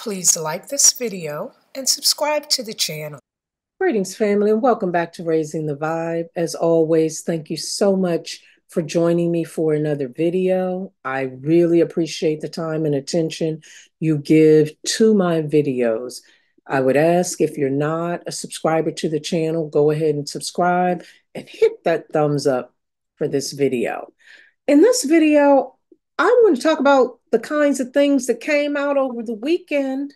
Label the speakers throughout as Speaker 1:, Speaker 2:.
Speaker 1: Please like this video and subscribe to the channel.
Speaker 2: Greetings, family, and welcome back to Raising the Vibe. As always, thank you so much for joining me for another video. I really appreciate the time and attention you give to my videos. I would ask, if you're not a subscriber to the channel, go ahead and subscribe and hit that thumbs up for this video. In this video, I want to talk about the kinds of things that came out over the weekend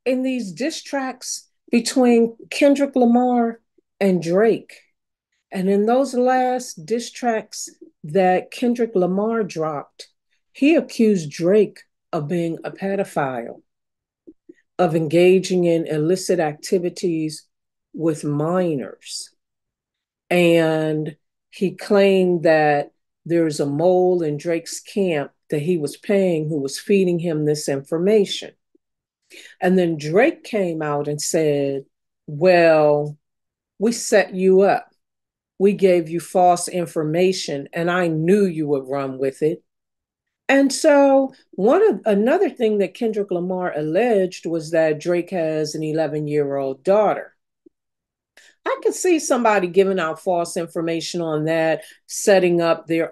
Speaker 2: in these diss tracks between Kendrick Lamar and Drake. And in those last diss tracks that Kendrick Lamar dropped, he accused Drake of being a pedophile, of engaging in illicit activities with minors. And he claimed that there's a mole in Drake's camp that he was paying who was feeding him this information. And then Drake came out and said, well, we set you up. We gave you false information and I knew you would run with it. And so another thing that Kendrick Lamar alleged was that Drake has an 11-year-old daughter. I could see somebody giving out false information on that, setting up their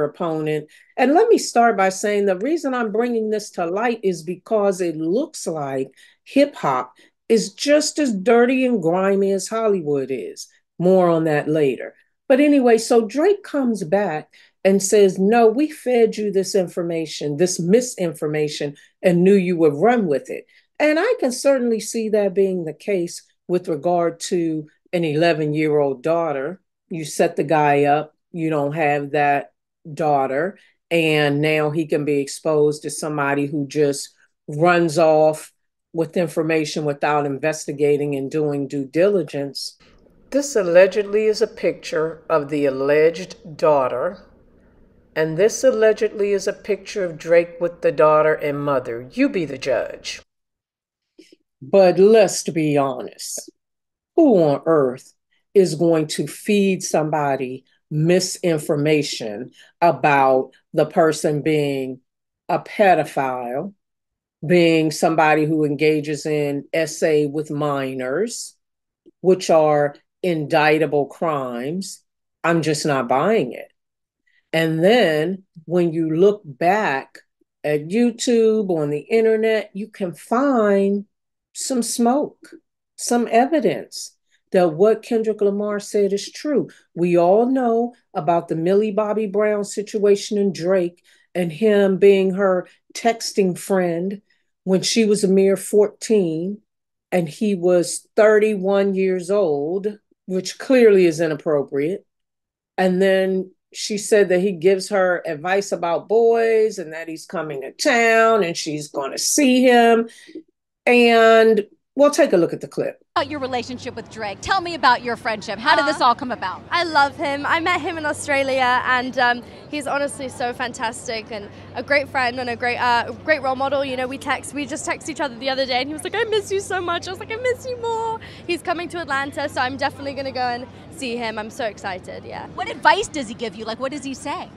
Speaker 2: opponent. And let me start by saying the reason I'm bringing this to light is because it looks like hip hop is just as dirty and grimy as Hollywood is. More on that later. But anyway, so Drake comes back and says, no, we fed you this information, this misinformation, and knew you would run with it. And I can certainly see that being the case with regard to an 11-year-old daughter. You set the guy up, you don't have that daughter, and now he can be exposed to somebody who just runs off with information without investigating and doing due diligence. This allegedly is a picture of the alleged daughter, and this allegedly is a picture of Drake with the daughter and mother. You be the judge. But let's be honest, who on earth is going to feed somebody misinformation about the person being a pedophile, being somebody who engages in SA with minors, which are indictable crimes? I'm just not buying it. And then when you look back at YouTube, on the internet, you can find some smoke, some evidence that what Kendrick Lamar said is true. We all know about the Millie Bobby Brown situation in Drake and him being her texting friend when she was a mere 14 and he was 31 years old, which clearly is inappropriate. And then she said that he gives her advice about boys and that he's coming to town and she's going to see him. And we'll take a look at the clip.
Speaker 3: About your relationship with Drake. Tell me about your friendship. How did this all come about?
Speaker 4: I love him. I met him in Australia, and he's honestly so fantastic and a great friend and a great role model. You know, we just texted each other the other day, and he was like, "I miss you so much." I was like, "I miss you more." He's coming to Atlanta, so I'm definitely gonna go and see him. I'm so excited. Yeah.
Speaker 3: What advice does he give you? Like, what does he say?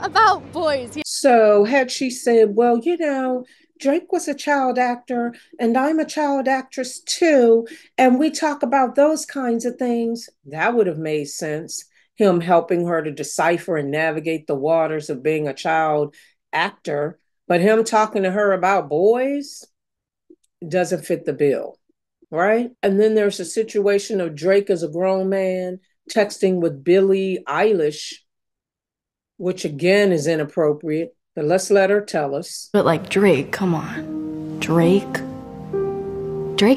Speaker 4: About boys.
Speaker 2: So had she said, well, you know, Drake was a child actor and I'm a child actress too, and we talk about those kinds of things, that would have made sense. Him helping her to decipher and navigate the waters of being a child actor. But him talking to her about boys doesn't fit the bill, right? And then there's a situation of Drake as a grown man texting with Billie Eilish, which again is inappropriate. But let's let her tell us.
Speaker 5: But like Drake, come on. Drake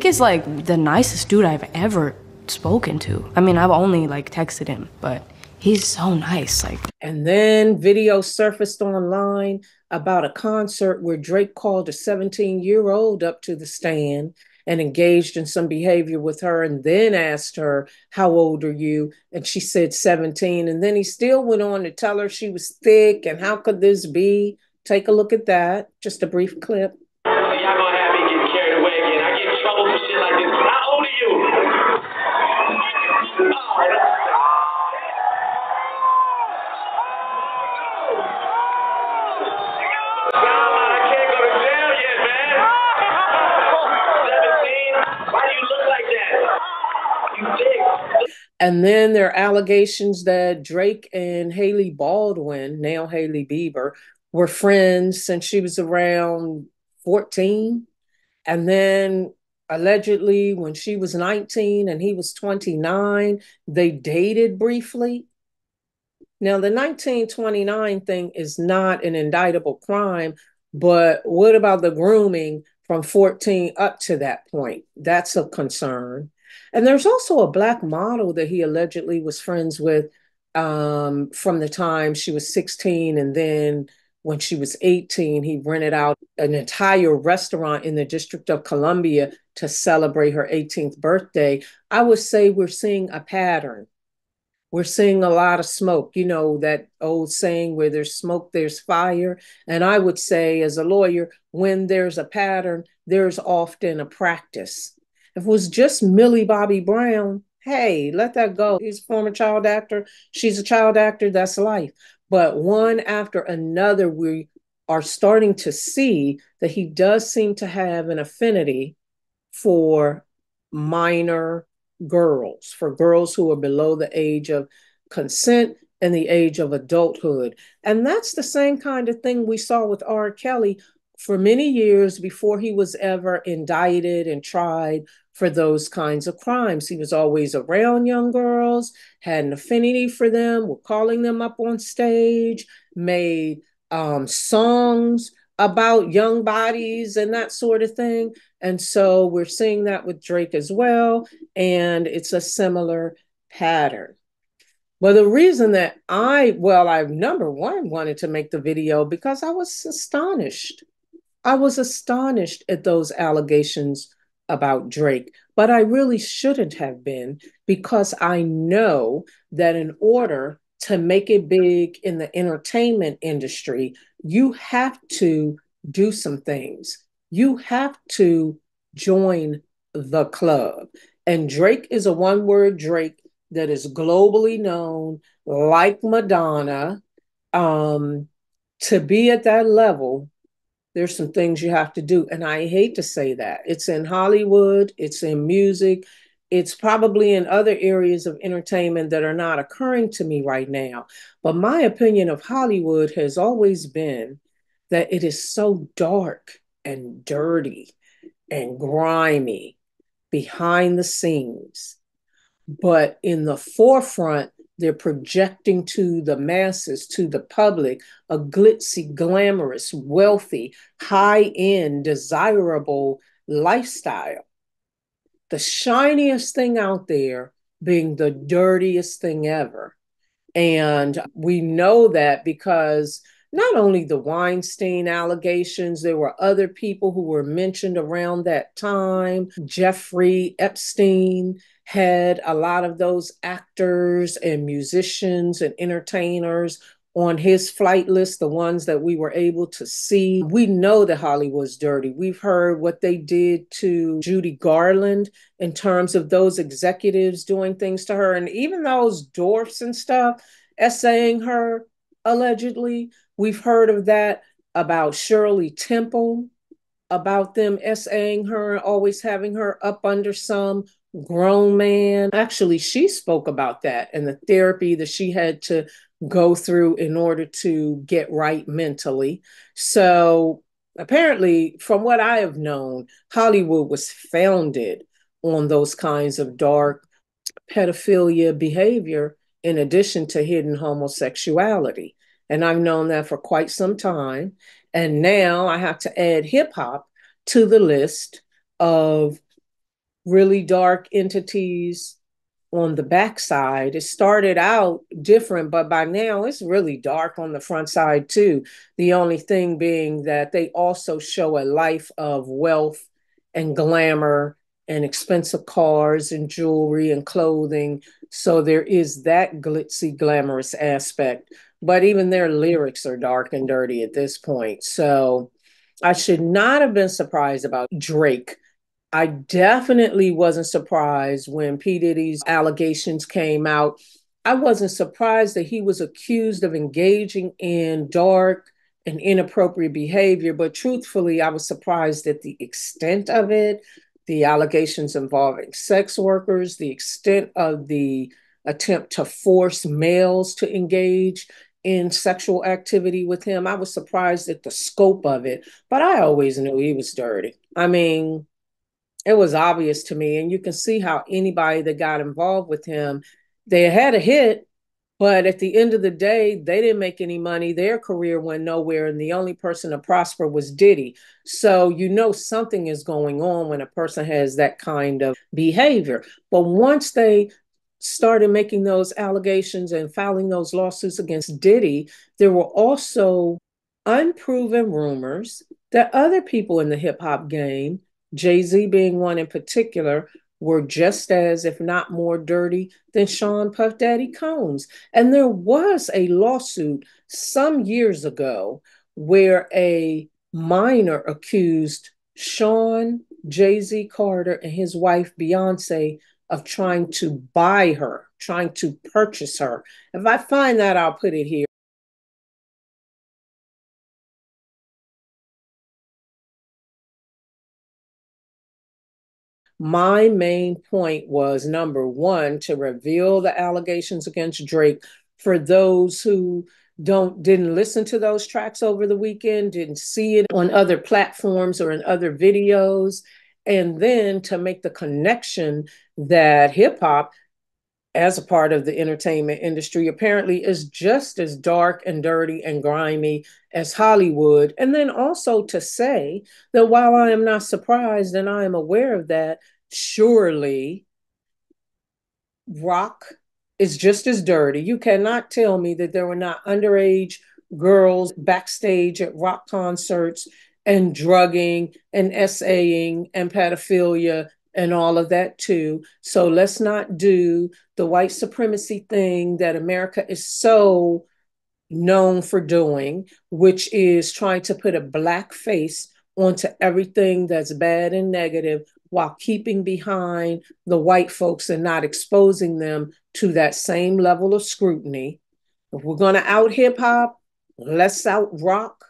Speaker 5: is like the nicest dude I've ever spoken to. I mean, I've only like texted him, but he's so nice.
Speaker 2: And then video surfaced online about a concert where Drake called a 17-year-old up to the stand and engaged in some behavior with her and then asked her, how old are you? And she said 17. And then he still went on to tell her she was thick and how could this be? Take a look at that. Just a brief clip.
Speaker 6: Y'all gonna have me getting carried away again. I get in trouble for shit like this. How old are you? I can't go to jail yet, man.
Speaker 2: And then there are allegations that Drake and Haley Baldwin, now Haley Bieber, were friends since she was around 14. And then allegedly, when she was 19 and he was 29, they dated briefly. Now, the 1929 thing is not an indictable crime, but what about the grooming from 14 up to that point? That's a concern. And there's also a black model that he allegedly was friends with from the time she was 16. And then when she was 18, he rented out an entire restaurant in the District of Columbia to celebrate her 18th birthday. I would say we're seeing a pattern. We're seeing a lot of smoke, you know, that old saying, where there's smoke, there's fire. And I would say, as a lawyer, when there's a pattern, there's often a practice. If it was just Millie Bobby Brown, hey, let that go. He's a former child actor. She's a child actor. That's life. But one after another, we are starting to see that he does seem to have an affinity for minor girls, for girls who are below the age of consent and the age of adulthood. And that's the same kind of thing we saw with R. Kelly for many years before he was ever indicted and tried for those kinds of crimes. He was always around young girls, had an affinity for them, were calling them up on stage, made songs about young bodies and that sort of thing. And so we're seeing that with Drake as well. And it's a similar pattern. Well, the reason that I number one wanted to make the video because I was astonished. I was astonished at those allegations about Drake, but I really shouldn't have been because I know that in order to make it big in the entertainment industry, you have to do some things. You have to join the club. And Drake is a one word Drake that is globally known, like Madonna. To be at that level, there's some things you have to do. And I hate to say that. It's in Hollywood, it's in music, it's probably in other areas of entertainment that are not occurring to me right now. But my opinion of Hollywood has always been that it is so dark and dirty and grimy behind the scenes. But in the forefront, they're projecting to the masses, to the public, a glitzy, glamorous, wealthy, high-end, desirable lifestyle. The shiniest thing out there being the dirtiest thing ever. And we know that because not only the Weinstein allegations, there were other people who were mentioned around that time. Jeffrey Epstein had a lot of those actors and musicians and entertainers on his flight list, the ones that we were able to see. We know that Hollywood's dirty. We've heard what they did to Judy Garland in terms of those executives doing things to her. And even those dwarfs and stuff essaying her, allegedly. We've heard of that about Shirley Temple, about them essaying her, always having her up under some grown man. Actually, she spoke about that and the therapy that she had to go through in order to get right mentally. So apparently, from what I have known, Hollywood was founded on those kinds of dark pedophilia behavior in addition to hidden homosexuality. And I've known that for quite some time. And now I have to add hip hop to the list of really dark entities on the backside. It started out different, but by now it's really dark on the front side too. The only thing being that they also show a life of wealth and glamour and expensive cars and jewelry and clothing. So there is that glitzy, glamorous aspect. But even their lyrics are dark and dirty at this point. So I should not have been surprised about Drake. I definitely wasn't surprised when P. Diddy's allegations came out. I wasn't surprised that he was accused of engaging in dark and inappropriate behavior, but truthfully, I was surprised at the extent of it, the allegations involving sex workers, the extent of the attempt to force males to engage in sexual activity with him. I was surprised at the scope of it, but I always knew he was dirty. I mean, it was obvious to me. And you can see how anybody that got involved with him, they had a hit, but at the end of the day, they didn't make any money. Their career went nowhere. And the only person to prosper was Diddy. So you know something is going on when a person has that kind of behavior. But once they started making those allegations and filing those lawsuits against Diddy, there were also unproven rumors that other people in the hip hop game, Jay-Z being one in particular, were just as, if not more dirty than Sean Puff Daddy Combs. And there was a lawsuit some years ago where a minor accused Sean Jay-Z Carter and his wife Beyonce of trying to buy her, trying to purchase her. If I find that, I'll put it here. My main point was number one, to reveal the allegations against Drake for those who didn't listen to those tracks over the weekend, didn't see it on other platforms or in other videos, and then to make the connection that hip hop as a part of the entertainment industry apparently is just as dark and dirty and grimy as Hollywood. And then also to say that while I am not surprised and I am aware of that, surely rock is just as dirty. You cannot tell me that there were not underage girls backstage at rock concerts and drugging and essaying and pedophilia and all of that too. So let's not do the white supremacy thing that America is so known for doing, which is trying to put a black face onto everything that's bad and negative while keeping behind the white folks and not exposing them to that same level of scrutiny. If we're going to out hip hop, let's out rock.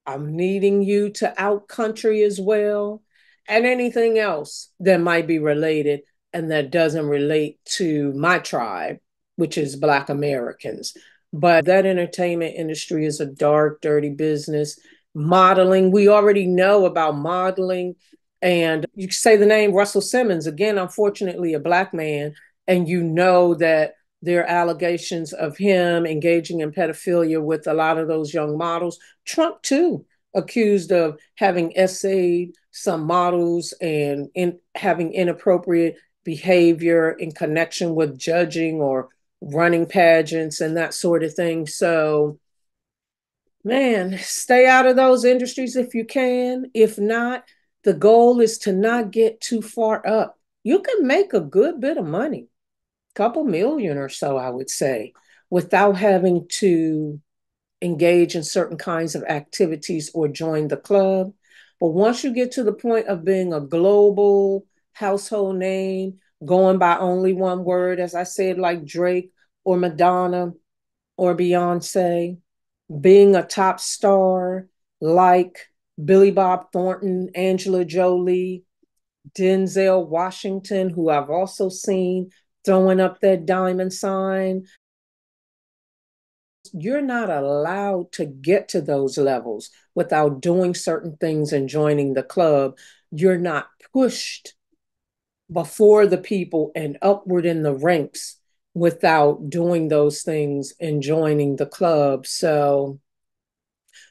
Speaker 2: I'm needing you to out country as well, and anything else that might be related and that doesn't relate to my tribe, which is Black Americans. But that entertainment industry is a dark, dirty business. Modeling, we already know about modeling. And you say the name Russell Simmons, again, unfortunately, a Black man, and you know that there are allegations of him engaging in pedophilia with a lot of those young models. Trump, too, accused of having essayed some models and having inappropriate behavior in connection with judging or running pageants and that sort of thing. So, man, stay out of those industries if you can. If not, the goal is to not get too far up. You can make a good bit of money, couple million or so, I would say, without having to engage in certain kinds of activities or join the club. But once you get to the point of being a global household name, going by only one word, as I said, like Drake or Madonna or Beyonce, being a top star like Billy Bob Thornton, Angela Jolie, Denzel Washington, who I've also seen throwing up that diamond sign. You're not allowed to get to those levels without doing certain things and joining the club. You're not pushed before the people and upward in the ranks without doing those things and joining the club. So,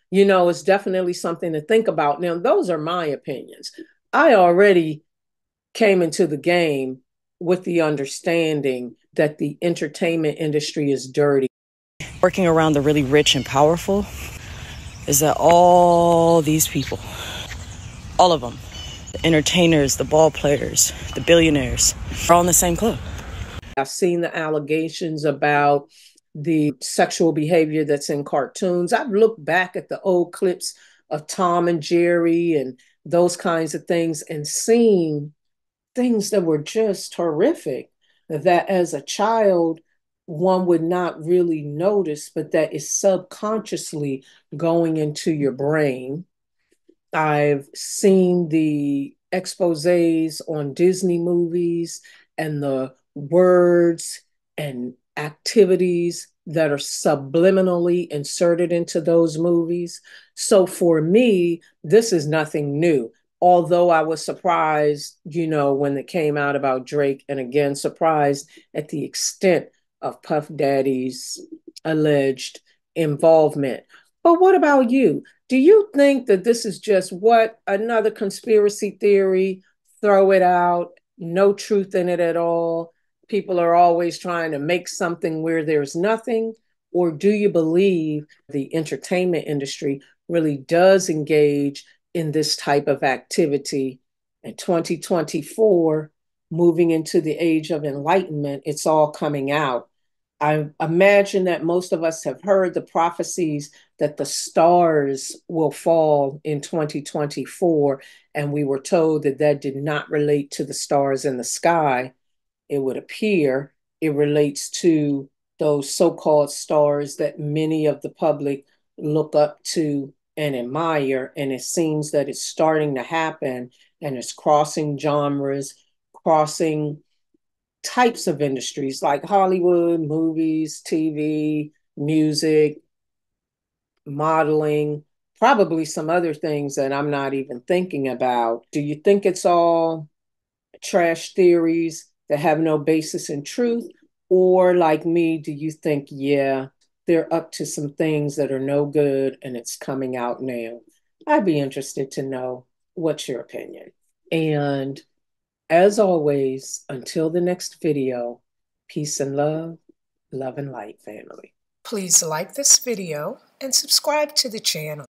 Speaker 2: you know, it's definitely something to think about. Now, those are my opinions. I already came into the game with the understanding that the entertainment industry is dirty.
Speaker 7: Working around the really rich and powerful is that all these people, all of them, the entertainers, the ball players, the billionaires, are all in the same club.
Speaker 2: I've seen the allegations about the sexual behavior that's in cartoons. I've looked back at the old clips of Tom and Jerry and those kinds of things and seen things that were just horrific, that as a child, one would not really notice, but that is subconsciously going into your brain. I've seen the exposés on Disney movies and the words and activities that are subliminally inserted into those movies. So for me, this is nothing new. Although I was surprised, when it came out about Drake, and again, surprised at the extent of Puff Daddy's alleged involvement. But what about you? Do you think that this is just another conspiracy theory? Throw it out, no truth in it at all. People are always trying to make something where there's nothing? Or do you believe the entertainment industry really does engage in this type of activity? In 2024, moving into the age of enlightenment, it's all coming out. I imagine that most of us have heard the prophecies that the stars will fall in 2024, and we were told that that did not relate to the stars in the sky. It would appear it relates to those so-called stars that many of the public look up to and admire. And it seems that it's starting to happen, and it's crossing genres, crossing types of industries like Hollywood, movies, TV, music, modeling, probably some other things that I'm not even thinking about. Do you think it's all trash theories that have no basis in truth? Or like me, do you think, yeah, they're up to some things that are no good and it's coming out now? I'd be interested to know what's your opinion. And as always, until the next video, peace and love and light, family.
Speaker 1: Please like this video and subscribe to the channel.